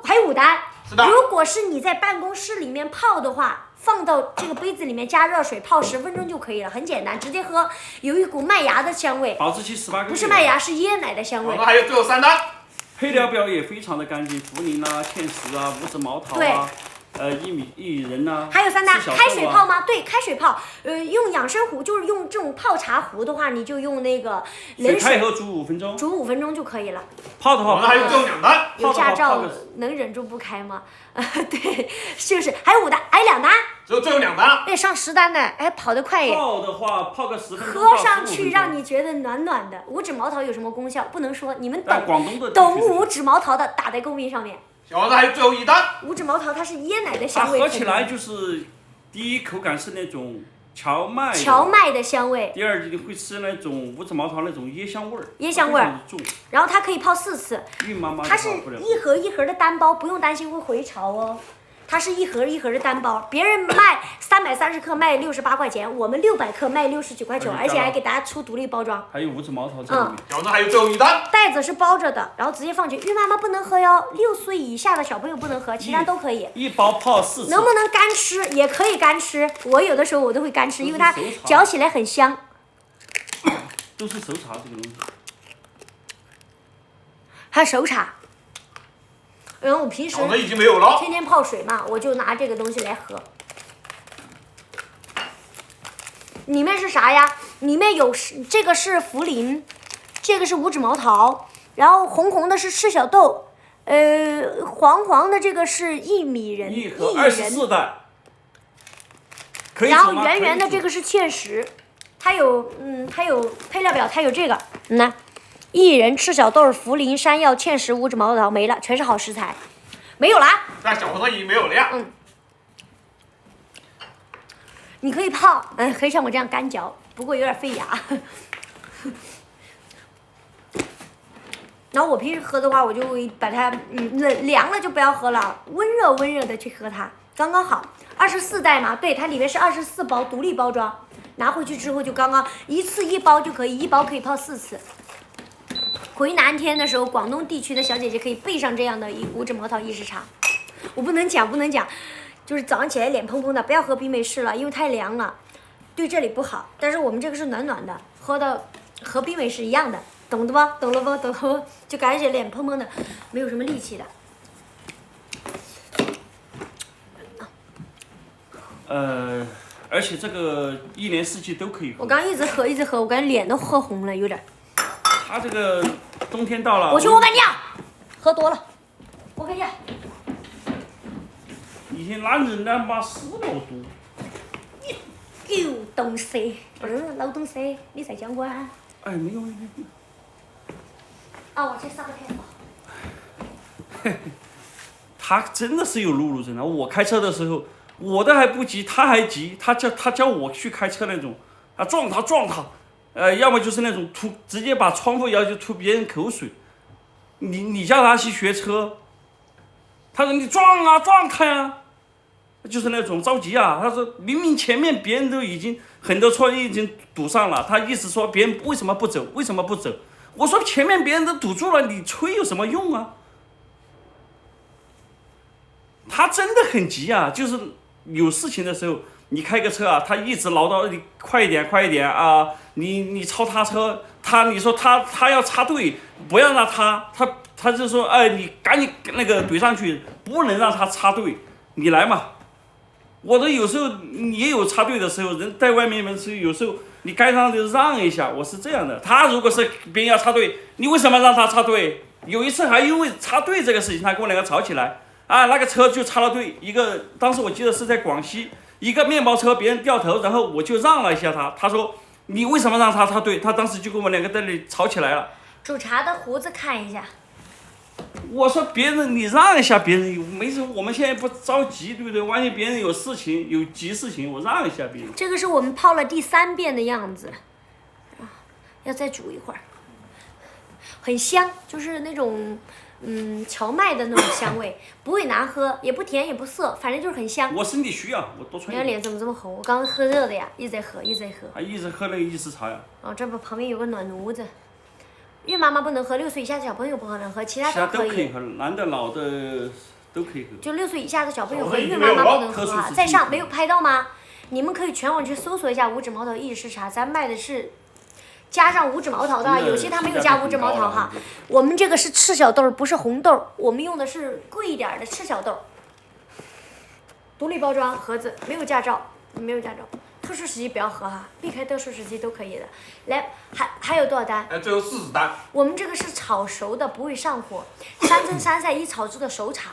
还有5单。是的。如果是你在办公室里面泡的话，放到这个杯子里面加热水泡10分钟就可以了，很简单，直接喝，有一股麦芽的香味。保质期18个月。不是麦芽，是椰奶的香味。我们还有最后3单。配料表也非常的干净，茯苓啊、芡实啊、五指毛桃啊。薏仁呐，还有3单，开水泡吗？对，开水泡。用养生壶，就是用这种泡茶壶的话，你就用那个冷水。开以后煮5分钟。煮5分钟就可以了。泡的话，我们还有最后2单。有驾照能忍住不开吗？对，就是还有5单，还有2单。只有最后2单了。哎，上10单呢，哎，跑得快耶。泡的话，泡个10分钟。喝上去让你觉得暖暖的。五指毛桃有什么功效？不能说，你们懂五指毛桃的打在公屏上面。小王子还有最后1单。五指毛桃它是椰奶的香味。它喝起来就是第一口感是那种荞麦的香味。第二会吃那种五指毛桃那种椰香味儿。椰香味儿重。然后它可以泡4次。它是一盒一盒的单包，不用担心会回潮哦。它是一盒一盒的单包，别人卖330克卖68块钱，我们600克卖69块9，而且还给大家出独立包装。还有五指毛桃在里面。小王子还有最后1单。袋子是包着的，然后直接放进去。孕妈妈不能喝哟，6岁以下的小朋友不能喝，其他都可以。一包泡4次。能不能干吃？也可以干吃。我有的时候我都会干吃，因为它嚼起来很香。都是熟茶这个东西。还有熟茶。然后我平时已经没有了，天天泡水嘛，我就拿这个东西来喝。里面是啥呀？里面有这个是茯苓，这个是五指毛桃，然后红红的是赤小豆，黄黄的这个是薏米仁，一盒24袋。然后圆圆的这个是芡实，它有配料表，它有这个，那。薏仁、赤小豆、茯苓、山药、芡实、五指毛桃没了，全是好食材，没有了。但小黄桃已经没有了呀。你可以泡，可以像我这样干嚼，不过有点费牙。然后我平时喝的话，我就会把它凉了就不要喝了，温热的去喝它，刚刚好。24袋嘛，对，它里面是24包独立包装，拿回去之后就刚刚一次1包就可以，1包可以泡4次。回南天的时候，广东地区的小姐姐可以备上这样的五指毛桃意式茶。我不能讲，就是早上起来脸蓬蓬的，不要喝冰美式了，因为太凉了，对这里不好。但是我们这个是暖暖的，喝的和冰美式一样的，懂的吧？懂了不？就感觉脸蓬蓬的，没有什么力气的。而且这个1年4季都可以喝。我刚一直喝，我感觉脸都喝红了，有点。它这个冬天到了。我去，我把尿喝多了，我跟你讲。一天男人2把4毛多。狗东西，不是老东西，你在讲我啊？哎，没有。啊，我去上个厕所。他真的是有路怒症啊！我开车的时候，我的还不急，他还急，他叫我去开车那种，啊撞他。要么就是那种直接把窗户摇就吐别人口水，你叫他去学车，他说你撞他呀，就是那种着急啊。他说明明前面别人都已经很多车已经堵上了，他意思说别人为什么不走？我说前面别人都堵住了，你催有什么用啊？他真的很急啊，就是有事情的时候。你开个车啊，他一直唠叨你快一点啊！你超他车，你说他要插队，不要让他就说你赶紧那个怼上去，不能让他插队，你来嘛！我都有时候也有插队的时候，人在外面的时候，有时候你该让就让一下，我是这样的。他如果是别人要插队，你为什么让他插队？有一次还因为插队这个事情，他跟我2个吵起来啊，那个车就插了队，当时我记得是在广西。一个面包车，别人掉头，然后我就让了一下他。他说：“你为什么让他插队？”他当时就跟我2个在那里吵起来了。煮茶的胡子看一下。我说别人你让一下别人，没事，我们现在不着急，对不对？万一别人有事情有急事情，我让一下别人。这个是我们泡了第3遍的样子，要再煮一会儿。很香，就是那种。荞麦的那种香味，不会难喝，也不甜也不涩，反正就是很香。我身体虚啊，我多穿一点。你脸怎么这么红？我刚刚喝热的呀，一直在喝。还一直喝那个意式茶呀。哦，这不旁边有个暖炉子，孕妈妈不能喝，6岁以下的小朋友不能喝，其他都可以。喝，男的老的都可以喝。就6岁以下的小朋友和小朋友孕妈妈不能喝啊。特殊时期在上没有拍到吗？你们可以全网去搜索一下五指毛桃意式茶，咱卖的是加上五指毛桃的，真的有些它没有加五指毛桃哈。我们这个是赤小豆，不是红豆，我们用的是贵一点的赤小豆。独立包装盒子，没有驾照，没有驾照。特殊时期不要喝哈，避开特殊时期都可以的。来，还有多少单？最后40单。我们这个是炒熟的，不会上火，3蒸3晒1炒制的熟茶，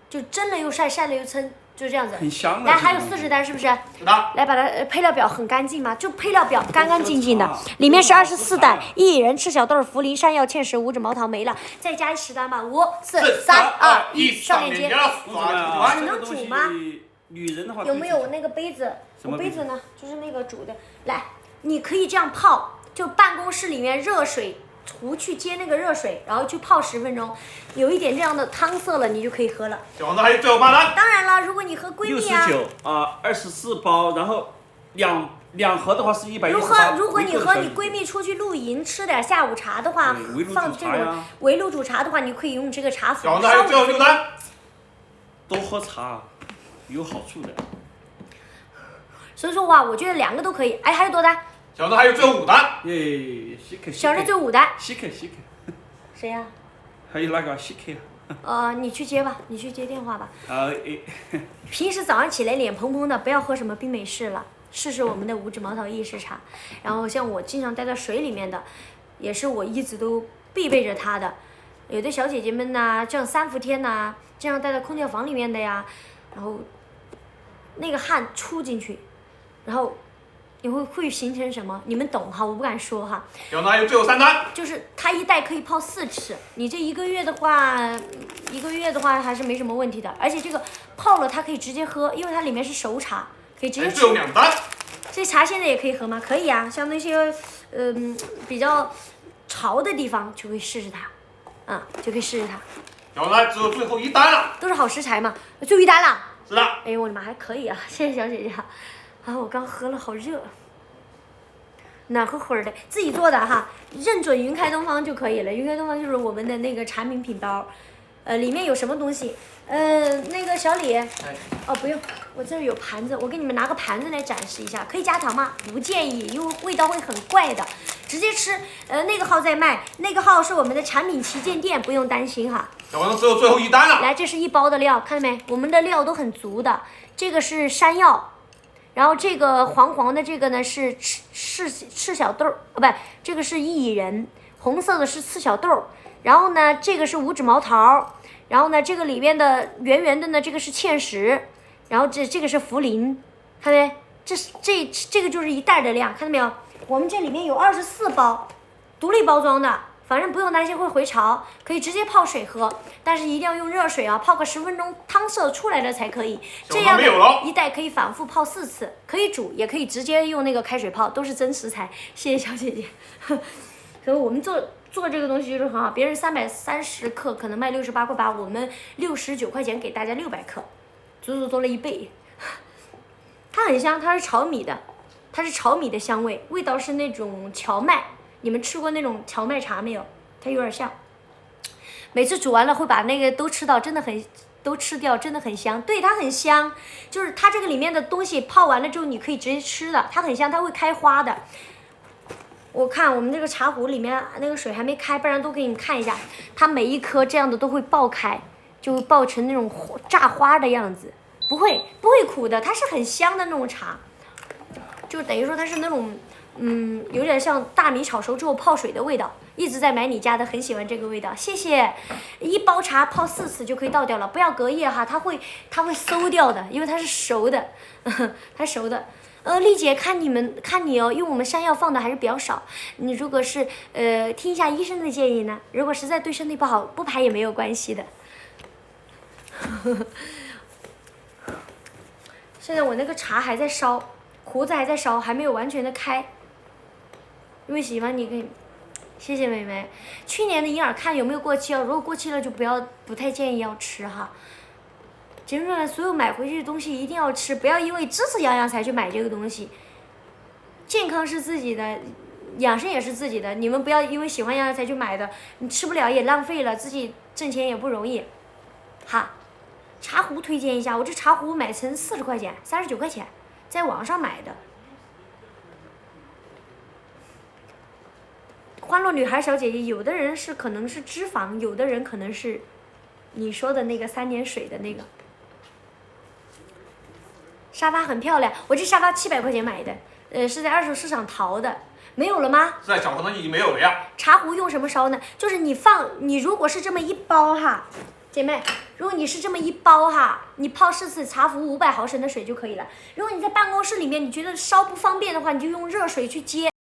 就蒸了又晒，晒了又蒸，就这样子。很香的。来，还有40单是不是？是的。来，把它配料表很干净嘛，就配料表干干净净的，里面是24单，薏仁、赤小豆、茯苓、山药、芡实、五指毛桃没了，再加10单吧，5、4、3、2、1，上链接。只能煮吗？女人的话有没有那个杯子？我杯子呢？就是那个煮的。来，你可以这样泡，就办公室里面热水壶去接那个热水，然后去泡10分钟，有一点这样的汤色了，你就可以喝了。小王子还有最后8单。当然了，如果你和闺蜜啊。69啊，24包，然后两盒的话是118。如果你和你闺蜜出去露营吃点下午茶的话，放这种围炉煮茶的话，你可以用这个茶粉。小王子还有最后6单。多喝茶有好处的。所以说话，我觉得2个都可以。哎，还有多单？小王子还有最后5单。小人最后5单。稀客。谁呀？还有那个稀客。你去接吧，你去接电话吧。哎。平时早上起来脸蓬蓬的，不要喝什么冰美式了，试试我们的五指毛桃意式茶。然后像我经常待在水里面的，也是我一直都必备着它的。有的小姐姐们呐，像3伏天呐，这样待在空调房里面的呀，然后那个汗出进去，然后你会形成什么？你们懂哈，我不敢说哈。小王子还有最后3单。就是它一袋可以泡4次，你这1个月的话还是没什么问题的。而且这个泡了它可以直接喝，因为它里面是熟茶，可以直接吃。最后2单。这茶现在也可以喝吗？可以啊，像那些比较潮的地方就可以试试它，就可以试试它。小王子只有最后1单了。都是好食材嘛，最后1单了。是的。哎呦我的妈，还可以啊，谢谢小姐姐。我刚喝了，好热，暖和乎的，自己做的哈，认准云开东方就可以了。云开东方就是我们的那个产品包，里面有什么东西？那个小李，不用，我这儿有盘子，我给你们拿个盘子来展示一下。可以加糖吗？不建议，因为味道会很怪的，直接吃。那个号在卖，那个号是我们的产品旗舰店，不用担心哈。小王子只有最后1单了。来，这是1包的料，看到没？我们的料都很足的，这个是山药。然后这个黄黄的这个呢是赤小豆，不，这个是薏仁，红色的是赤小豆，然后呢这个是五指毛桃，然后呢这个里面的圆圆的呢这个是芡实，然后这个是茯苓，看到没？这个就是1袋的量，看到没有？我们这里面有24包，独立包装的。反正不用担心会回潮，可以直接泡水喝，但是一定要用热水啊，泡个10分钟，汤色出来了才可以。这样的1袋可以反复泡4次，可以煮，也可以直接用那个开水泡，都是真食材。谢谢小姐姐。所以我们做这个东西就是很好，别人330克可能卖68块8，我们69块钱给大家600克，足足多了1倍。它很香，它是炒米的香味，味道是那种荞麦。你们吃过那种荞麦茶没有？它有点像。每次煮完了会把那个都吃掉，真的很香。对，它很香，就是它这个里面的东西泡完了之后你可以直接吃的，它很香，它会开花的。我看我们这个茶壶里面那个水还没开，不然都给你们看一下，它每一颗这样的都会爆开，就会爆成那种炸花的样子，不会苦的，它是很香的那种茶，就等于说它是那种。有点像大米炒熟之后泡水的味道，一直在买你家的，很喜欢这个味道，谢谢。1包茶泡4次就可以倒掉了，不要隔夜哈，它会馊掉的，因为它是熟的，它熟的。丽姐看你哦，因为我们山药放的还是比较少，你如果是听一下医生的建议呢，如果实在对身体不好，不排也没有关系的。现在我那个茶还在烧，壶子还在烧，还没有完全的开。因为喜欢你可以，谢谢美眉。去年的银耳看有没有过期哦，如果过期了就不太建议要吃哈。结论了，所有买回去的东西一定要吃，不要因为支持洋洋才去买这个东西。健康是自己的，养生也是自己的，你们不要因为喜欢药材去买的，你吃不了也浪费了，自己挣钱也不容易。哈，茶壶推荐一下，我这茶壶买成40块钱，39块钱，在网上买的。欢乐女孩小姐姐，有的人是可能是脂肪，有的人可能是你说的那个3点水的那个。沙发很漂亮，我这沙发700块钱买的，是在二手市场淘的。没有了吗？在小黄灯已经没有了呀。茶壶用什么烧呢？就是你如果是这么一包哈，姐妹，如果你是这么一包哈，你泡4次茶壶500毫升的水就可以了。如果你在办公室里面，你觉得烧不方便的话，你就用热水去接。